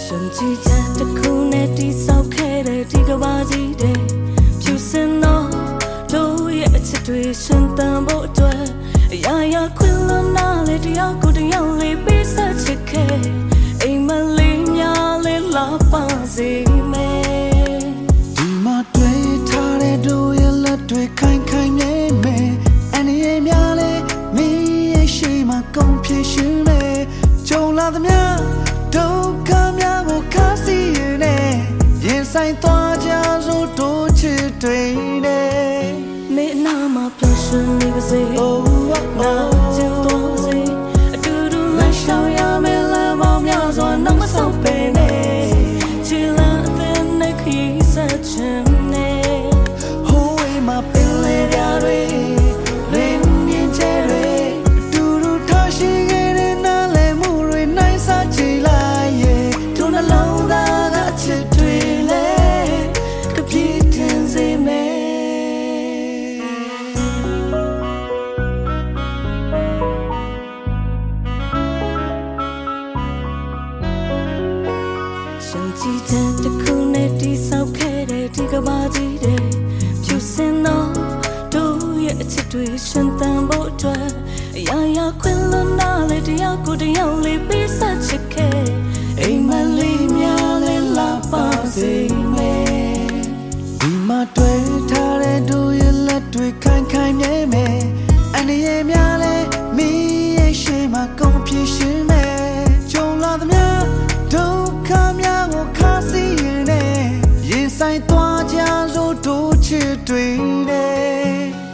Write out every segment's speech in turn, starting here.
ရှင်ကြည်ချက်တစ်ခုနဲ့တိဆောက်ခဲ့တဲ့ဒီကဘာကြီးတဲ့ဖြူစင်သောတို့ရဲ့အချစ်တွေရှင်သန်ဖို့အတွက်အရာရာခွင်လွန်နာလေတယောက်ကိုတယောက်လေးပေးဆက်ချစ်ခဲ့အိမ်မလေးများလေးလာပါစေမယ်ဒီမှာတွေ့ထားတဲ့တို့ရဲ့လက်တွေခိုင်ခိုင်မြဲမြဲအနေနဲ့များလေမင်းရဲ့ရှိမှကုန်ဖြစ်ရှင်မယ်ကြုံလာသမျှဒုက္ခများကိုခါစီရင်နဲ့ရင်ဆိုင်သွားကြစို့တို့ချစ်တွေနဲ့မင်းနာမှာပျော်ရွှင်နေပါစေနာကျင်သွားပါစေအတူတူလက်ရှောင်ရမယ်လမ်းပေါင်းများစွာနောက်မဆောင်ပဲနဲ့ချီလာအသင်းနဲ့ခရီးဆက်ချင်နေဟိုးအိမ်မှာပင်လေပြားတွေလင်းမြင်ကျဲတွေအတူတူထားရှိခဲ့တဲ့နားလည်မှုတွေနိုင်စားကြည့်လိုက်ရဲ့တို့နှလုံးသားကအချစ်တွေလေကပြည့်တင်စေမယ်ရှင်ကြည်တဲ့တစ်ခုနဲ့တိဆောက်ခဲ့တဲ့ဒီကဘာကြီးတဲ့ဖြူစင်သောတို့ရဲ့အချစ်တွေရှင်သန်ဖို့အတွက်အရာရာခွင်လွန်နာလေတယောက်ကိုတယောက်လေးပေးဆက်ချစ်ခဲ့အိမ်မလေးများလေးလာပါစေမယ်ဒီမှာတွေ့ထားတဲ့တို့ရဲ့လက်တွေခိုင်ခိုင်မြဲမြဲအနေနဲ့များလေမင်းရဲ့ရှိမှကုန်ဖြစ်ရှင်မယ်ကြုံလာသမျှဒုက္ခများကိုခါစီရင်နဲ့ရင်ဆိုင်သွားကြစို့တို့ချစ်တွေနဲ့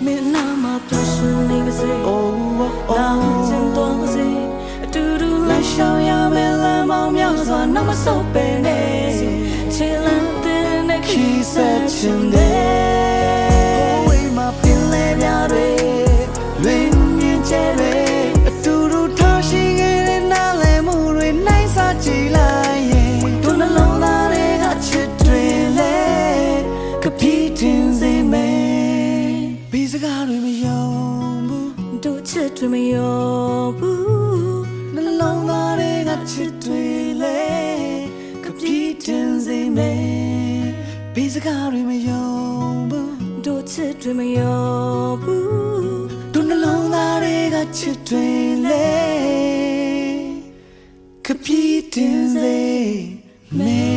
မင်းနာမှာပျော်ရွှင်နေပါစေနာကျင်သွားပါစေအတူတူလက်ရှောင်ရမယ်လမ်းပေါင်းများစွာနောက်မဆုတ်ပဲနဲ့ချီလန်းတဲ့နဲ့ခီးဆက်ချင်တယ်ဝိမ်မှာပင်လေပြားတွေလွင်မြင်ကျဲတွေအတူတူထားရှိခဲ့တဲ့နားလည်မှုတွေနိုင်စားကြည့်လိုက်ရဲ့တို့နှလုံးသားတွေကချစ်တွေလေကပြည့်တင်စေမယ်ဘီစကားတွေမယုံဘူးတို့ချစ်တွေမရောဘူးနှလုံးသားတွေကချစ်တွေလေကပြည့်တင်စေမယ်ဘီစကားတွေမယုံဘူးတို့ချစ်တွေမရောဘူးတို့နှလုံးသားတွေကချစ်တွေလေကပြည့်တင်စေမယ်